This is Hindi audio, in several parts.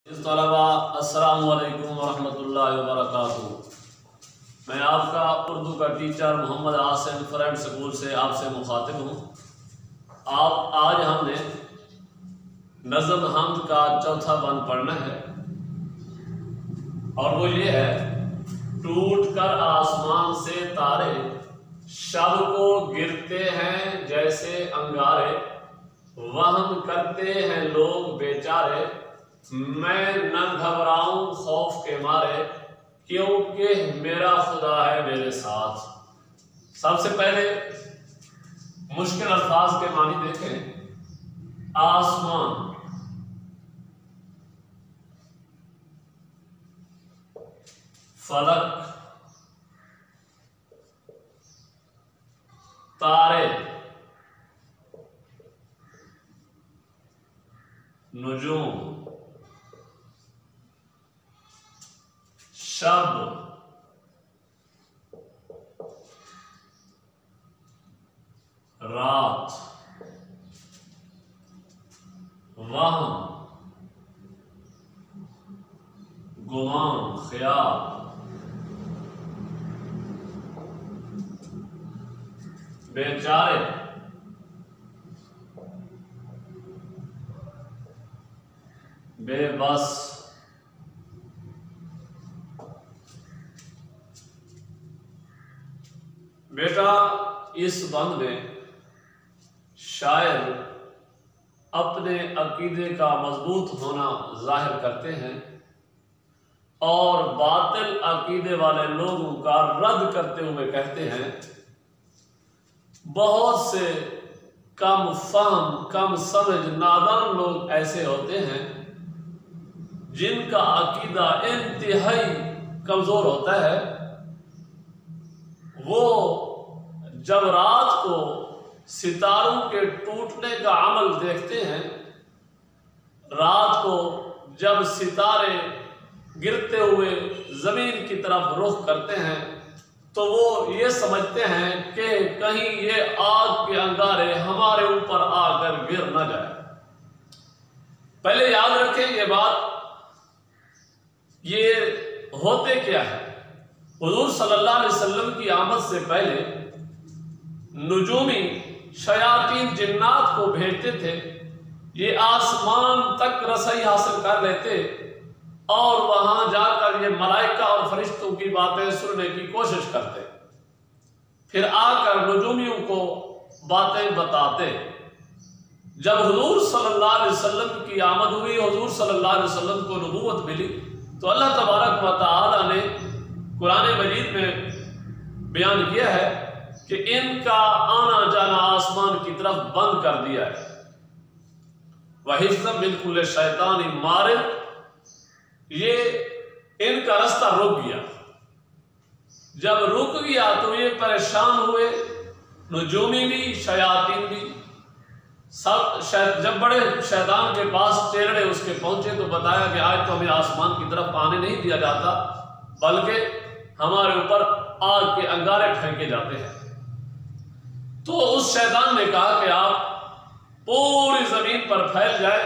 अस्सलामु अलैकुम वरहमतुल्लाहि वबरकातुहू। मैं आपका उर्दू का teacher Mohammad Asim friend school से आपसे मुखातिब हूँ। आज हमने नज़्म हमद का चौथा बंद पढ़ना है और वो ये है, टूट कर आसमान से तारे शब को गिरते हैं जैसे अंगारे, वहम करते हैं लोग बेचारे, मैं न घबराऊं खौफ के मारे, क्योंकि मेरा खुदा है मेरे साथ। सबसे पहले मुश्किल अल्फाज के मानी देखें। आसमान, फलक, तारे, नुजूम, शब, रात, वहम, गुमान, ख्याल, बेचारे, बेबस, बेटा इस बंद में शायर अपने अकीदे का मजबूत होना जाहिर करते हैं और बातिल अकीदे वाले लोगों का रद्द करते हुए कहते हैं, बहुत से कम फहम कम समझ नादान लोग ऐसे होते हैं जिनका अकीदा इंतहाई कमजोर होता है। वो जब रात को सितारों के टूटने का अमल देखते हैं, रात को जब सितारे गिरते हुए जमीन की तरफ रुख करते हैं तो वो ये समझते हैं कि कहीं ये आग के अंगारे हमारे ऊपर आकर गिर न जाए। पहले याद रखें ये बात, ये होते क्या है। हुजूर सल्लल्लाहु अलैहि वसल्लम की आमद से पहले नुजूमी शयातीन जिन्नात को भेजते थे, ये आसमान तक रसाई हासिल कर लेते और वहां जाकर ये मलाइका और फरिश्तों की बातें सुनने की कोशिश करते, फिर आकर नुजूमियों को बातें बताते। जब हुजूर सल्लल्लाहु अलैहि वसल्लम की आमद हुई, हुजूर सल्लल्लाहु अलैहि वसल्लम को नबूवत मिली, तो अल्लाह तबारक व तआला ने कुरान मजीद में बयान किया है कि इनका आना जाना आसमान की तरफ बंद कर दिया है। वहिफ्ज़म मिन कुल्लि शैतानिन मारिद, ये इनका रास्ता रुक गया। जब रुक गया तो ये परेशान हुए, नुजूमी भी शयातीन भी सब। जब बड़े शैतान के पास टेढ़े उसके पहुंचे तो बताया कि आज तो हमें आसमान की तरफ आने नहीं दिया जाता, बल्कि हमारे ऊपर आग के अंगारे फेंके जाते हैं। तो उस शैतान ने कहा कि आप पूरी जमीन पर फैल जाए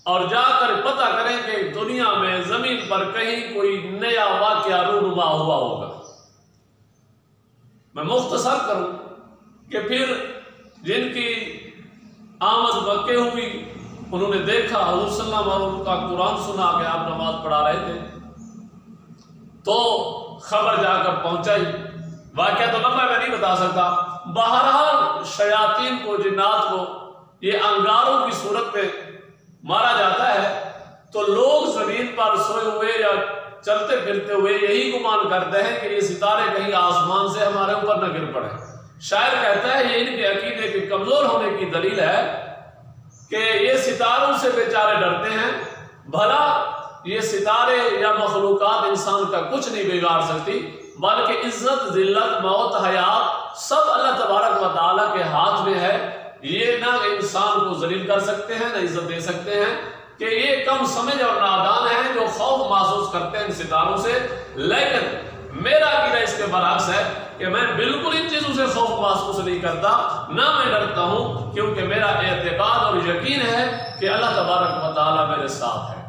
और जाकर पता करें कि दुनिया में जमीन पर कहीं कोई नया वाकया रूनुमा हुआ होगा। मैं मुख्तसर करूं कि फिर जिनकी आमद मक्के हुई, उन्होंने देखा हुजूर सल्लल्लाहु अलैहि वसल्लम का कुरान सुना कि आप नमाज पढ़ा रहे थे, तो खबर जाकर पहुंचाई। वाकया तो लंबा मैं नहीं बता सकता। बहरहाल शयातीन को, जिन्नात को ये अंगारों की सूरत में मारा जाता है तो लोग जमीन पर सोए हुए या चलते फिरते हुए यही गुमान करते हैं कि ये सितारे कहीं आसमान से हमारे ऊपर न गिर पड़े। शायर कहता है ये इनके अकीदे के कमजोर होने की दलील है कि ये सितारों से बेचारे डरते हैं। भला ये सितारे या मखलूकात इंसान का कुछ नहीं बिगाड़ सकती, बल्कि इज्जत, जिल्लत, मौत, हयात सब अल्लाह तबारक व तआला के हाथ में है। ये ना इंसान को जलील कर सकते हैं, ना इज्जत दे सकते हैं। कि ये कम समझ और नादान हैं जो खौफ महसूस करते हैं इन सितारों से। लेकिन मेरा अकीदा इसके बरअक्स है कि मैं बिल्कुल इन चीजों से खौफ महसूस नहीं करता, ना मैं डरता हूं, क्योंकि मेरा एतकाद और यकीन है कि अल्लाह तबारक व तआला मेरे साथ है।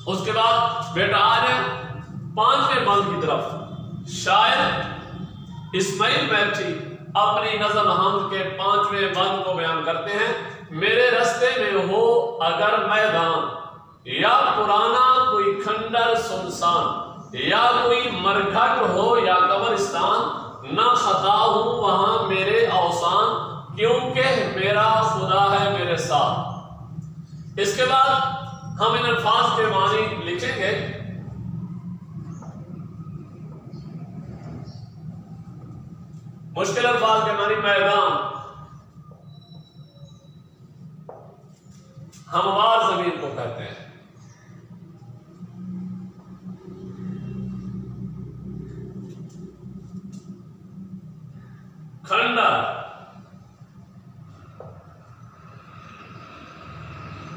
उसके बाद बेटा आ जाए 5वें बंद की तरफ। शायर इस्माइल मैठी अपनी नज़म हमद के 5वें बंद को बयान करते हैं। मेरे रास्ते में हो अगर मैदान या पुराना कोई खंडर सुनसान या कोई मरघट हो या कब्रिस्तान, ना खता हूं वहां मेरे अवसान, क्योंकि मेरा खुदा है मेरे साथ। इसके बाद हम इन अल्फाज के मानी लिखेंगे। मुश्किल अल्फाज के मानी मैदान, हमवार जमीन को कहते हैं। खंडर,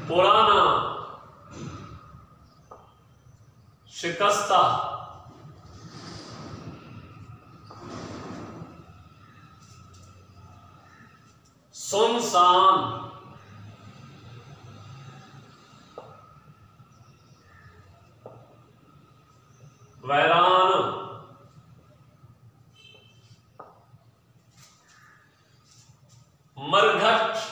पुराना, शिकस्ता, सुनसान, वैरान, मरघट,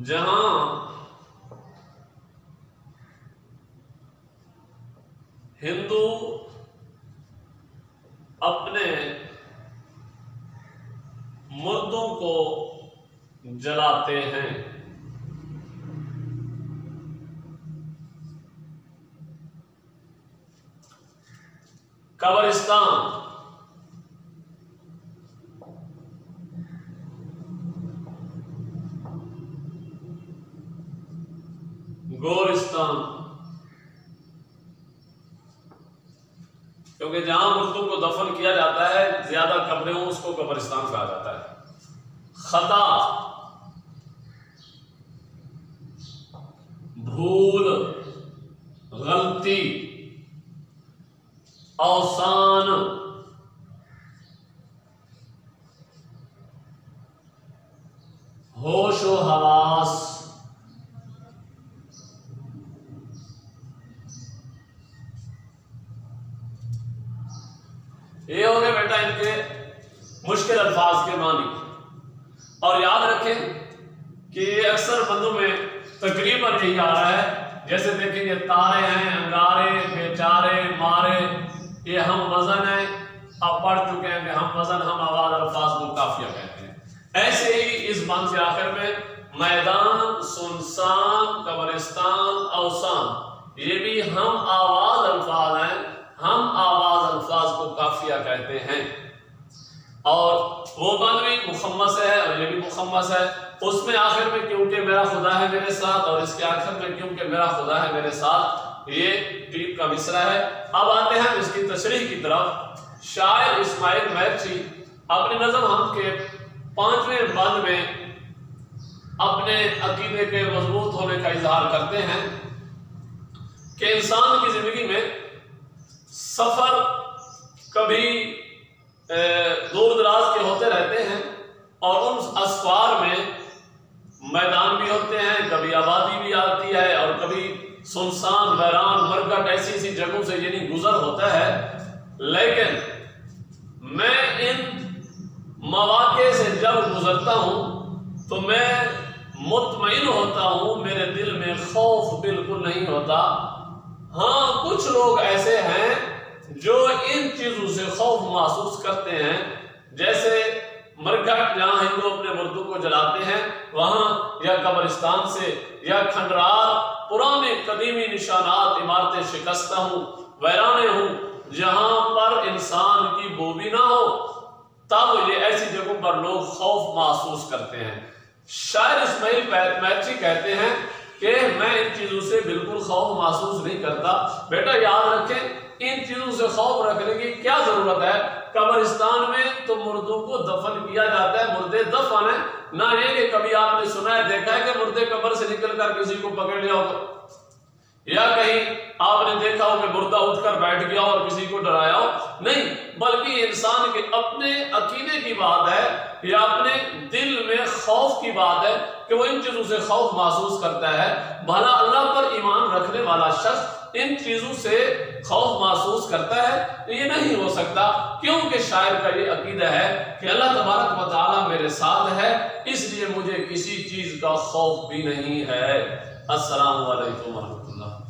जहां हिंदू अपने मुर्दों को जलाते हैं। कब्रिस्तान, गोरिस्तान, क्योंकि जहां मुर्दों को दफन किया जाता है ज्यादा कब्रें हो उसको कब्रिस्तान कहा जाता है। खता, भूल, गलती, अवसान, होशो हवास, ये हो गए बेटा इनके मुश्किल अल्फाज के मानी। और याद रखें कि अक्सर बंदों में तकरीबन यही आ रहा है, जैसे देखेंगे तारे हैं, अंगारे, बेचारे, मारे, ये हम वजन है। अब पढ़ चुके हैं कि हम वजन, हम आवाज, अल्फाज को काफिया कहते हैं। ऐसे ही इस बंद के आखिर में मैदान, सुनसान, कब्रिस्तान, अवसान, ये भी हम आवाज अल्फाज हैं। हम आवाज अल्फाज को काफिया कहते हैं। और वो बंद भी मुखम्मस है और ये भी मुखम्मस है। उसमें आखिर में क्योंकि मेरा खुदा है मेरे साथ, और इसके आखिर में क्योंकि मेरा खुदा है मेरे साथ, ये टीप का मिसरा है। अब आते हैं इसकी तशरीह की तरफ। शायर इस्माइल मैठी अपनी नज़म हम के 5वें बंद में अपने अकीदे के मजबूत होने का इजहार करते हैं कि इंसान की जिंदगी में सफर कभी दूर दराज के होते रहते हैं और उन असफार में मैदान भी होते हैं, कभी आबादी भी आती है और कभी सुनसान, वैरान, मरघट ऐसी जगहों से यानी गुजर होता है। लेकिन मैं इन मौके से जब गुजरता हूं तो मैं मुतमईन होता हूं, मेरे दिल में खौफ बिल्कुल नहीं होता। हाँ, कुछ लोग ऐसे हैं जो इन चीजों से खौफ महसूस करते हैं, जैसे मरघट जहां हिंदू अपने मुर्दों को जलाते हैं वहां, या कब्रिस्तान से, या खंडरार, पुराने कदीमी निशानात, इमारतें शिकस्ता हूं, वैराने हूं, जहां पर इंसान की बो भी ना हो, तब ये ऐसी जगहों पर लोग खौफ महसूस करते हैं। शायर इस्माइल मैठी कहते हैं कि मैं इन चीजों से बिल्कुल खौफ महसूस नहीं करता। बेटा याद रखें, इन चीजों से खौफ रखने की क्या जरूरत है? कब्रिस्तान में तो मुर्दों को दफन किया जाता है, मुर्दे दफन है ना। ये कि कभी आपने सुना है, देखा है कि मुर्दे कब्र से निकल कर किसी को पकड़ लिया होगा? या कहीं आपने देखा हो कि मुर्दा उठकर बैठ गया और किसी को डराया हो, नहीं, बल्कि इंसान के अपने अकीदे की बात है या अपने दिल में खौफ की बात है कि वो इन चीजों से खौफ महसूस करता है। भला अल्लाह पर ईमान रखने वाला शख्स इन चीजों से खौफ महसूस करता है? ये नहीं हो सकता, क्योंकि शायर का ये अकीदा है कि अल्लाह तबारक व तआला मेरे साथ है, इसलिए मुझे किसी चीज का खौफ भी नहीं है। अस्सलामु अलैकुम व रहमतुल्लाह।